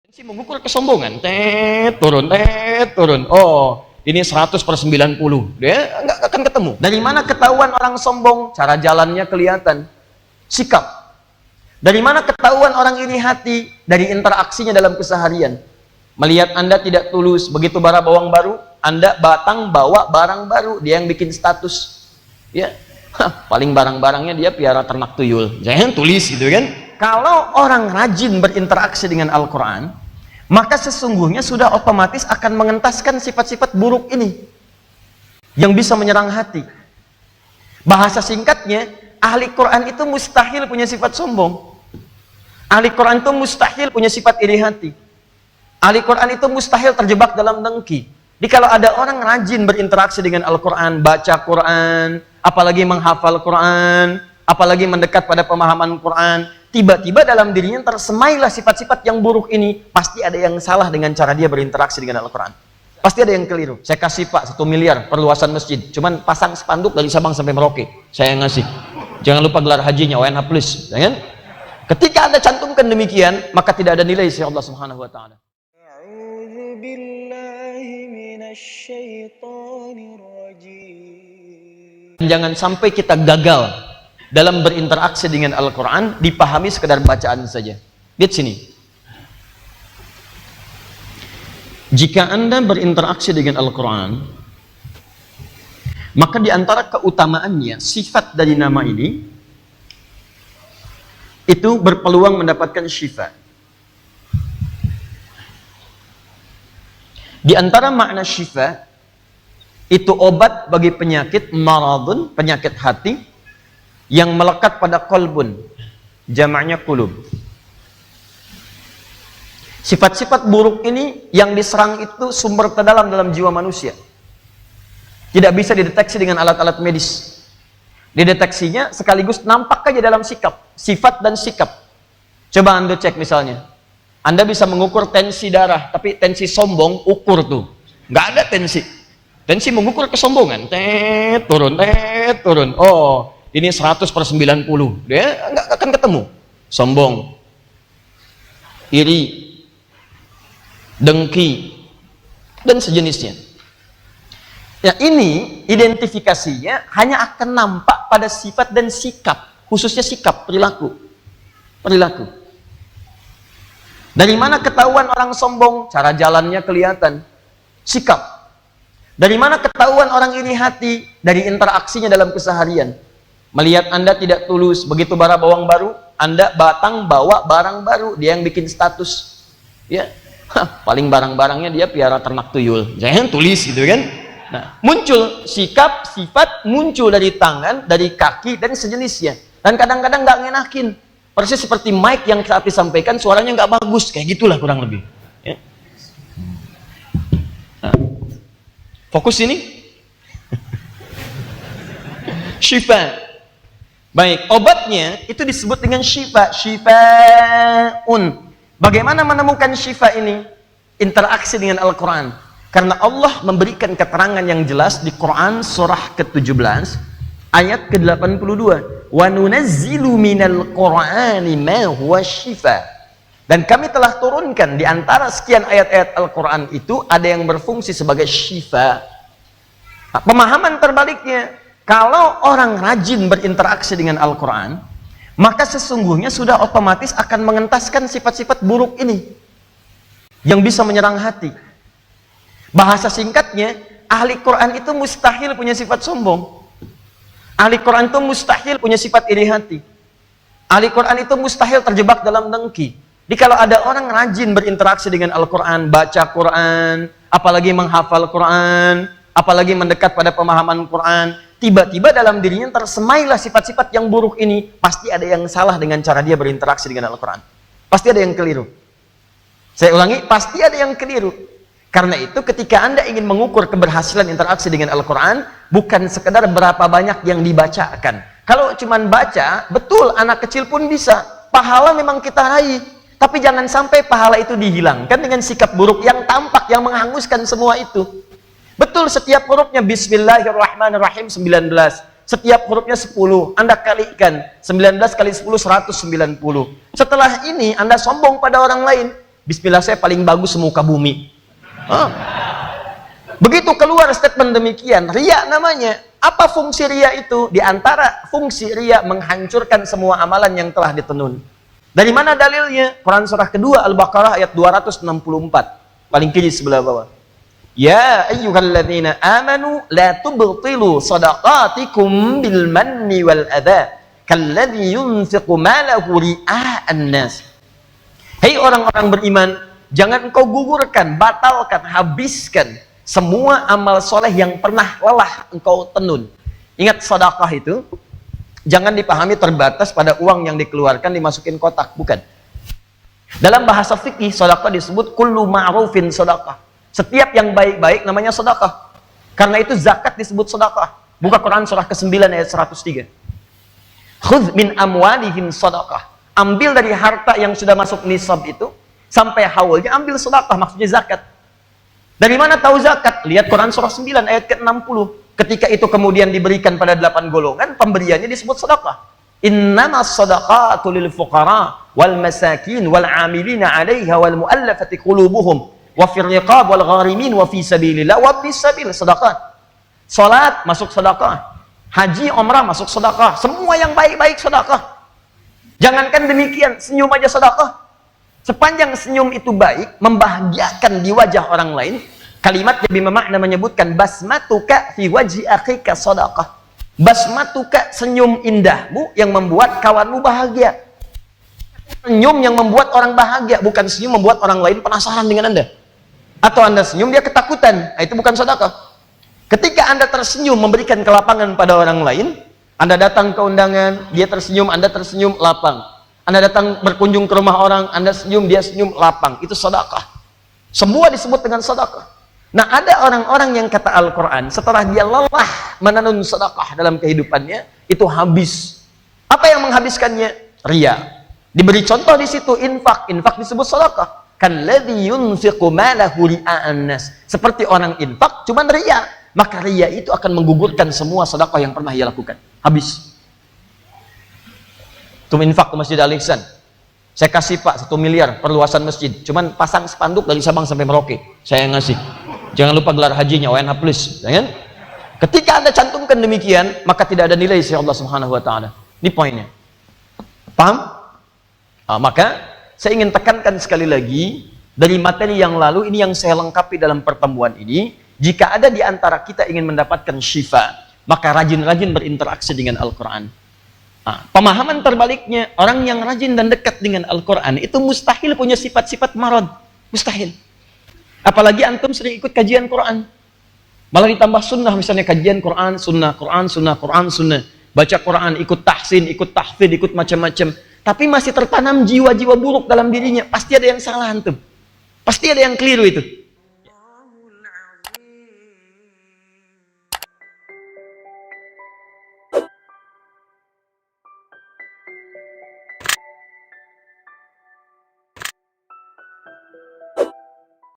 Si mengukur kesombongan, turun. Oh, ini 100/90. Dia nggak akan ketemu. Dari mana ketahuan orang sombong? Cara jalannya kelihatan. Sikap. Dari mana ketahuan orang ini hati? Dari interaksinya dalam keseharian. Melihat Anda tidak tulus, begitu bara bawang baru, Anda batang bawa barang baru, dia yang bikin status. Ya, paling barang-barangnya dia piara ternak tuyul. Jangan tulis gitu kan. Kalau orang rajin berinteraksi dengan Al-Quran, maka sesungguhnya sudah otomatis akan mengentaskan sifat-sifat buruk ini yang bisa menyerang hati. Bahasa singkatnya, ahli Quran itu mustahil punya sifat sombong. Ahli Quran itu mustahil punya sifat iri hati. Ahli Quran itu mustahil terjebak dalam dengki. Jadi kalau ada orang rajin berinteraksi dengan Al-Quran, baca Quran, apalagi menghafal Quran, apalagi mendekat pada pemahaman Quran, tiba-tiba dalam dirinya tersemailah sifat-sifat yang buruk ini. Pasti ada yang salah dengan cara dia berinteraksi dengan Al-Quran. Pasti ada yang keliru. Saya kasih Pak 1 miliar perluasan masjid, cuman pasang spanduk dari Sabang sampai Merauke, saya yang ngasih. Jangan lupa gelar hajinya ONH plus, jangan. Ketika Anda cantumkan demikian, maka tidak ada nilai sisi Allah Subhanahu wa taala. Jangan sampai kita gagal dalam berinteraksi dengan Al-Quran, dipahami sekedar bacaan saja. Lihat sini. Jika Anda berinteraksi dengan Al-Quran, maka di antara keutamaannya, sifat dari nama ini, itu berpeluang mendapatkan syifa. Di antara makna syifa, itu obat bagi penyakit maradun, penyakit hati, yang melekat pada kolbun, jamaknya kulub. Sifat-sifat buruk ini yang diserang itu sumber terdalam dalam jiwa manusia. Tidak bisa dideteksi dengan alat-alat medis. Dideteksinya sekaligus nampak aja dalam sikap, sifat dan sikap. Coba Anda cek misalnya, Anda bisa mengukur tensi darah, tapi tensi sombong ukur tuh, nggak ada tensi. Tensi mengukur kesombongan, turun. Oh, ini 100/90. Dia nggak akan ketemu. Sombong, iri, dengki, dan sejenisnya. Ya, ini identifikasinya hanya akan nampak pada sifat dan sikap, khususnya sikap, perilaku. Dari mana ketahuan orang sombong? Cara jalannya kelihatan. Sikap. Dari mana ketahuan orang iri hati? Dari interaksinya dalam keseharian. Melihat Anda tidak tulus, begitu bara bawang baru, Anda batang bawa barang baru, dia yang bikin status. Ya, paling barang-barangnya dia piara ternak tuyul. Jangan tulis gitu kan. Nah, muncul sikap, sifat muncul dari tangan, dari kaki dan sejenisnya. Dan kadang-kadang nggak ngenakin. Persis seperti mic yang saat disampaikan suaranya nggak bagus, kayak gitulah kurang lebih. Ya. Nah, fokus ini. Syifa. Baik, obatnya itu disebut dengan syifa, syifaun. Bagaimana menemukan syifa ini? Interaksi dengan Al-Quran. Karena Allah memberikan keterangan yang jelas di Quran surah ke-17 ayat ke-82. Wa nunazzilu minal Qur'ani ma huwa syifa. Dan kami telah turunkan di antara sekian ayat-ayat Al-Quran itu ada yang berfungsi sebagai syifa. Nah, pemahaman terbaliknya, kalau orang rajin berinteraksi dengan Al-Quran, maka sesungguhnya sudah otomatis akan mengentaskan sifat-sifat buruk ini yang bisa menyerang hati. Bahasa singkatnya, ahli Quran itu mustahil punya sifat sombong. Ahli Quran itu mustahil punya sifat iri hati. Ahli Quran itu mustahil terjebak dalam dengki. Jadi kalau ada orang rajin berinteraksi dengan Al-Quran, baca Quran, apalagi menghafal Quran, apalagi mendekat pada pemahaman Quran, tiba-tiba dalam dirinya tersemailah sifat-sifat yang buruk ini. Pasti ada yang salah dengan cara dia berinteraksi dengan Al-Quran. Pasti ada yang keliru. Saya ulangi, pasti ada yang keliru. Karena itu ketika Anda ingin mengukur keberhasilan interaksi dengan Al-Quran, bukan sekedar berapa banyak yang dibacakan. Kalau cuma baca, betul anak kecil pun bisa. Pahala memang kita raih. Tapi jangan sampai pahala itu dihilangkan dengan sikap buruk yang tampak, yang menghanguskan semua itu. Betul, setiap hurufnya Bismillahirrahmanirrahim 19. Setiap hurufnya 10. Anda kalikan. 19 kali 10, 190. Setelah ini Anda sombong pada orang lain. Bismillah saya paling bagus semuka bumi. Hah? Begitu keluar statement demikian, riya namanya. Apa fungsi riya itu? Di antara fungsi riya menghancurkan semua amalan yang telah ditenun. Dari mana dalilnya? Quran surah kedua Al-Baqarah ayat 264. Paling kiri sebelah bawah. Ya ayyuhalladzina amanu la tubtilu shadaqatikum bil manni wal adha kalladzi yunfiqu malahu ria'an nas. Hei orang-orang beriman, jangan engkau gugurkan, batalkan, habiskan semua amal soleh yang pernah lelah engkau tenun. Ingat, sedekah itu jangan dipahami terbatas pada uang yang dikeluarkan dimasukin kotak, bukan. Dalam bahasa fikih, sedekah disebut kullu ma'rufin sedekah. Setiap yang baik-baik namanya sedekah. Karena itu zakat disebut sedekah. Buka Quran surah ke-9 ayat 103. Khudz min amwalihim sedekah. Ambil dari harta yang sudah masuk nisab itu sampai haulnya, ambil sedekah, maksudnya zakat. Dari mana tahu zakat? Lihat Quran surah 9 ayat ke-60. Ketika itu kemudian diberikan pada 8 golongan, pemberiannya disebut sedekah. Innamas shadaqatu lil fuqara wal masakin wal 'amilina 'alaiha wal mu'allafati qulubuhum wa fir riqab wal gharimin wa fi sabilillah wa bis sabil, sedekah. Salat masuk sedekah. Haji, umrah masuk sedekah. Semua yang baik-baik sedekah. Jangankan demikian, senyum aja sedekah. Sepanjang senyum itu baik, membahagiakan di wajah orang lain, kalimat lebih bermakna menyebutkan basmatuka fi wajhi akhika shadaqah. Basmatuka, senyum indahmu yang membuat kawanmu bahagia. Senyum yang membuat orang bahagia, bukan senyum membuat orang lain penasaran dengan Anda. Atau Anda senyum dia ketakutan, nah, itu bukan sedekah. Ketika Anda tersenyum memberikan kelapangan pada orang lain, Anda datang ke undangan, dia tersenyum, Anda tersenyum, lapang. Anda datang berkunjung ke rumah orang, Anda senyum, dia senyum, lapang. Itu sedekah. Semua disebut dengan sedekah. Nah, ada orang-orang yang kata Al-Quran, setelah dia lelah menenun sedekah dalam kehidupannya, itu habis. Apa yang menghabiskannya? Riya. Diberi contoh di situ, infak. Infak disebut sedekah. Kalladzi yunfiqu malahu ria'an nas. Seperti orang infak, cuman riya. Maka riya itu akan menggugurkan semua sedekah yang pernah ia lakukan. Habis. Itu infak ke Masjid Al-Ihsan. Saya kasih Pak 1 miliar perluasan masjid. Cuman pasang spanduk dari Sabang sampai Merauke. Saya yang ngasih. Jangan lupa gelar hajinya ONH+. Jangan. Ketika Anda cantumkan demikian, maka tidak ada nilai sisi Allah Subhanahu wa taala. Ini poinnya. Paham? Maka saya ingin tekankan sekali lagi dari materi yang lalu, ini yang saya lengkapi dalam pertemuan ini. Jika ada di antara kita ingin mendapatkan syifa, maka rajin-rajin berinteraksi dengan Al-Quran. Pemahaman terbaliknya, orang yang rajin dan dekat dengan Al-Quran itu mustahil punya sifat-sifat marad. Mustahil. Apalagi antum sering ikut kajian Quran. Malah ditambah sunnah, misalnya kajian Quran, sunnah, Quran, sunnah, Quran, sunnah. Baca Quran, ikut tahsin, ikut tahfidz, ikut macam-macam. Tapi masih tertanam jiwa-jiwa buruk dalam dirinya. Pasti ada yang salah antum. Pasti ada yang keliru itu.